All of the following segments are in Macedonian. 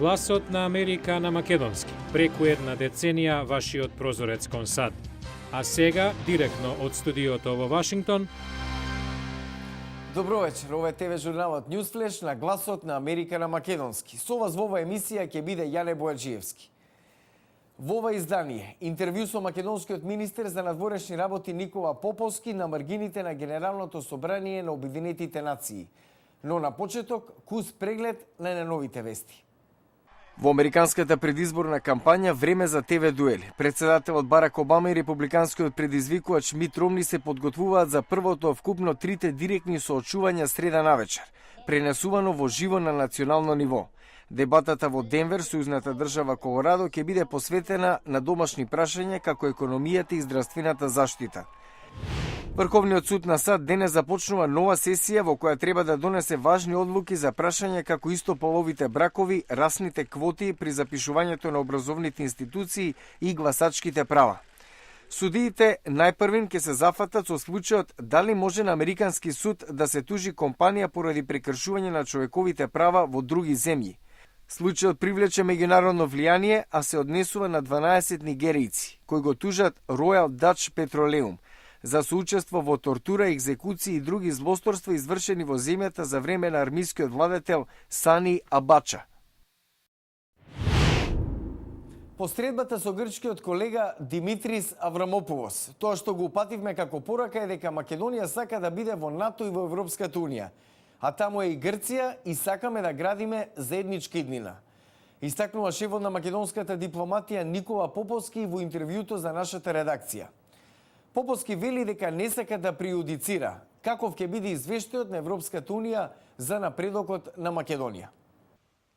Гласот на Америка на македонски. Преку една деценија вашиот прозорец кон САД. А сега, директно од студиото во Вашингтон. Добро вечер, ова е ТВ журналот Newsflash на Гласот на Америка на македонски. Со вас во оваа емисија ќе биде Јане Бојаджиевски. Во ова издание, интервју со македонскиот министер за надворешни работи Никола Поповски на маргините на Генералното собрание на Обединетите нации. Но на почеток, кус преглед на најновите вести. Во американската предизборна кампања време за ТВ дуели. Председателот Барак Обама и републиканскиот предизвикувач Мит Ромни се подготвуваат за првото вкупно трите директни соочувања среда навечер, пренесувано во живо на национално ниво. Дебатата во Денвер, сојузната држава Колорадо, ќе биде посветена на домашни прашања како економијата и здравствената заштита. Врховниот суд на САД денес започнува нова сесија во која треба да донесе важни одлуки за прашања како истополовите бракови, расните квоти при запишувањето на образовните институции и гласачките права. Судиите најпрвин ќе се зафатат со случајот дали може на американски суд да се тужи компанија поради прекршување на човековите права во други земји. Случајот привлече меѓународно влијание, а се однесува на 12 нигеријци, кои го тужат Royal Dutch Petroleum за соучество во тортура, екзекуции и други злосторства извршени во земјата за време на армискиот владетел Сани Абача. Постредбата со грчкиот колега Димитрис Аврамопулос. Тоа што го упативме како порака е дека Македонија сака да биде во НАТО и во Европската унија, а таму е и Грција и сакаме да градиме заедничка иднина. Истакнува шефот на македонската дипломатија Никола Поповски во интервјуто за нашата редакција. Поповски вели дека не сака да пријудицира каков ќе биде извештајот на Европската унија за напредокот на Македонија.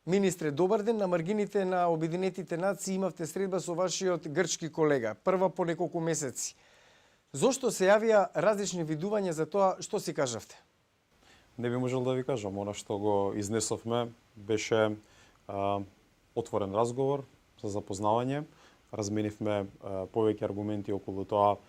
Министре, добар ден. На маргините на Обединетите нации имавте средба со вашиот грчки колега, прва по неколку месеци. Зошто се јавија различни видувања за тоа, што си кажавте? Не би можел да ви кажам. Она што го изнесовме беше отворен разговор за запознавање. Разменивме повеќе аргументи околу тоа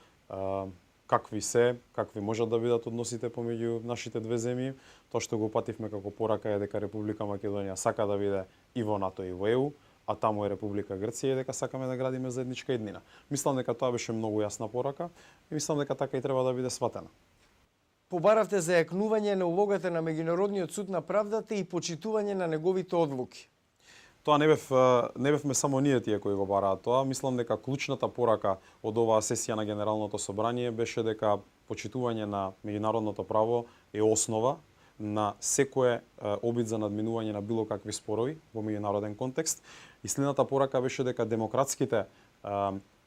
какви можат да бидат односите помеѓу нашите две земји. Тоа што го пативме како порака е дека Република Македонија сака да биде и во НАТО и во ЕУ, а таму е Република Грција и дека сакаме да градиме заедничка иднина. Мислам дека тоа беше многу јасна порака и мислам дека така и треба да биде сватена. Побаравте за јакнување на улогата на Меѓународниот суд на правдата и почитување на неговите одлуки. Тоа не бевме само ние тие кои го бараат тоа. Мислам дека клучната порака од оваа сесија на Генералното собрание беше дека почитување на меѓународното право е основа на секое обид за надминување на било какви спорови во меѓународен контекст. И следната порака беше дека демократските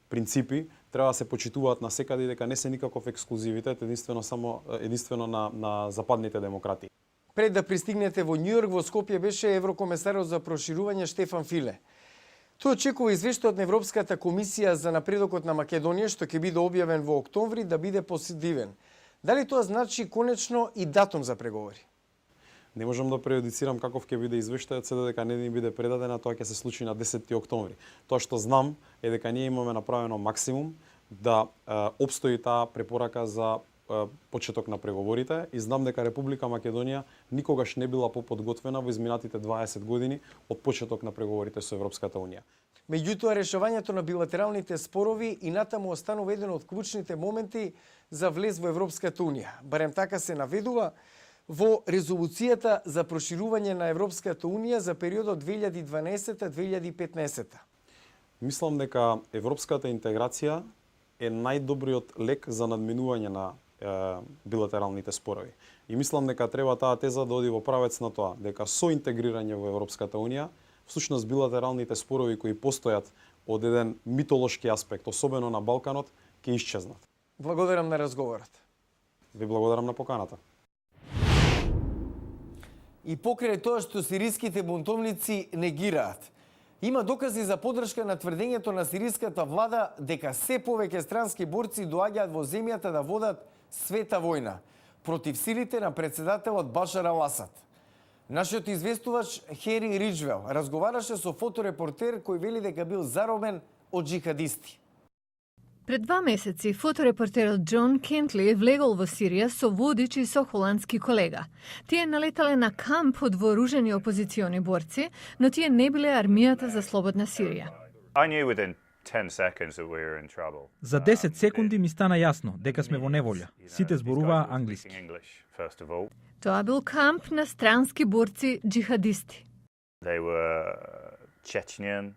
принципи треба да се почитуваат насекаде и дека не се никаков ексклузивитет единствено на западните демократии. Пред да пристигнете во Њујорк, во Скопје беше еврокомесарот за проширување Штефан Филе. Тој очекува извештајот на Европската комисија за напредокот на Македонија, што ќе биде објавен во октомври, да биде позитивен. Дали тоа значи конечно и датум за преговори? Не можам да прејудицирам каков ќе биде извештајот, се додека не ни биде предадена, тоа ќе се случи на 10 октомври. Тоа што знам е дека ние имаме направено максимум да опстои таа препорака за почеток на преговорите и знам дека Република Македонија никогаш не била поподготвена во изминатите 20 години од почеток на преговорите со Европската унија. Меѓутоа, решавањето на билатералните спорови и натаму останува еден од клучните моменти за влез во Европската унија. Барем така се наведува во резолуцијата за проширување на Европската унија за периодот 2012-2015. Мислам дека европската интеграција е најдобриот лек за надминување на билатералните спорови. И мислам дека треба таа теза да оди во правец на тоа, дека со интегрирање во Европската унија, всушност билатералните спорови кои постојат од еден митолошки аспект, особено на Балканот, ќе исчезнат. Благодарам на разговорот. Ви благодарам на поканата. И покрај тоа што сириските бунтовници негираат, има докази за поддршка на тврдењето на сириската влада дека се повеќе странски борци доаѓаат во земјата да водат света војна против силите на председателот Башар ал-Асад. Нашиот известувач Хери Риджвел разговараше со фоторепортер кој вели дека бил заробен од джихадисти. Пред 2 месеци, фоторепортерот Џон Кентли влегол во Сирија со водич и со холандски колега. Тие налетале на камп од вооружени опозициони борци, но тие не биле армијата за слободна Сирија. I knew within 10 seconds that we were in trouble. За 10 секунди ми стана јасно дека сме во неволја. Сите зборуваа англиски. English, first of all. Тоа бил камп на странски борци джихадисти. They were Chechenian.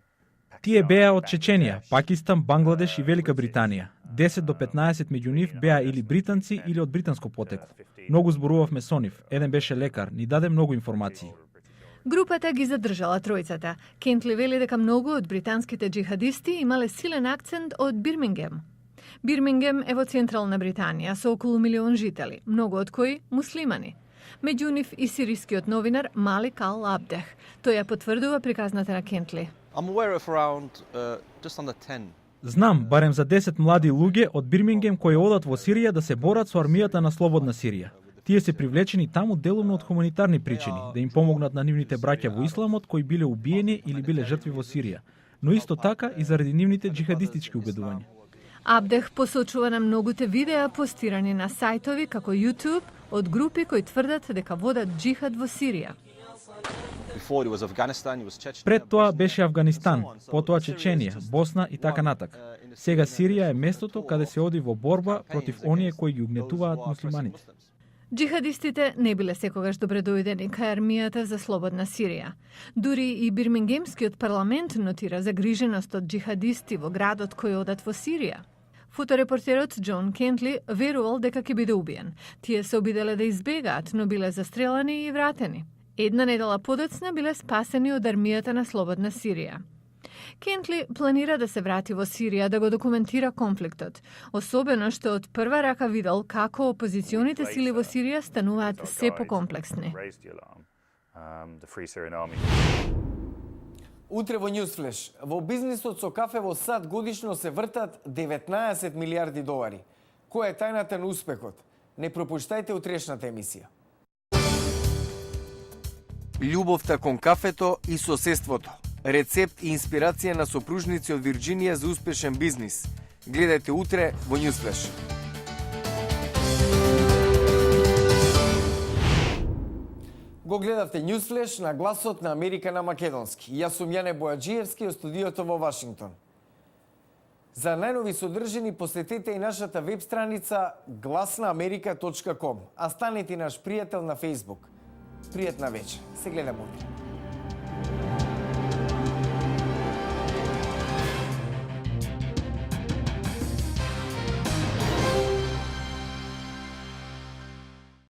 Тие беа од Чеченија, Пакистан, Бангладеш и Велика Британија. 10 до 15 меѓу нив беа или британци или од британско потекло. Многу зборувавме со нив. Еден беше лекар, ни даде многу информации. Групата ги задржала тројцата. Кентли вели дека многу од британските джихадисти имале силен акцент од Бирмингем. Бирмингем е во централна Британија со околу 1 милион жители, многу од кои муслимани. Меѓу нив и сирискиот новинар Малик Ал Абдех. Тој ја потврдува приказната на Кентли. I'm aware of around just under 10. Знам барем за 10 млади луѓе од Бирмингем кои одат во Сирија да се борат со армијата на слободна Сирија. Тие се привлечени таму делумно од хуманитарни причини, да им помогнат на нивните браќа во исламот кои биле убиени или биле жртви во Сирија, но исто така и заради нивните джихадистички убедувања. Абдех посочува на многуте видеа постирани на сајтови како YouTube од групи кои тврдат дека водат джихад во Сирија. Before it was Afghanistan, it was Chechnya. Пред тоа беше Авганистан, потоа Чеченија, Босна и така натака. Сега Сирија е местото каде се оди во борба против оние кои ги угнетуваат муслиманите. Джихадистите не биле секогаш добре дојдени кај армијата за слободна Сирија. Дури и Бирмингемскиот парламент нотира загриженост од джихадисти во градот кој одат во Сирија. Фоторепортерот Џон Кентли верувал дека ќе биде убиен. Тие се обиделе да избегаат, но биле застрелани и вратени. Една недела подоцна биле спасени од армијата на слободна Сирија. Кентли планира да се врати во Сирија да го документира конфликтот, особено што од прва рака видел како опозиционите сили во Сирија стануваат се покомплексни. Raised the alarm. The Free Syrian Army. Утре во Newsflash, во бизнисот со кафе во САД годишно се вртат 19 милиарди долари. Која е тајната на успехот? Не пропуштајте утрешната емисија. Љубовта кон кафето и соседството. Рецепт и инспирација на сопружници од Вирџинија за успешен бизнис. Гледајте утре во Newsflash. Го гледавте Newsflash на гласот на Америка на македонски. Јас сум Јане Бојаджиевски од студиото во Вашингтон. За најнови содржини посетете и нашата веб страница glasnaamerika.com, а станете наш пријател на Facebook. Пријатна вечер. Се гледаме утре.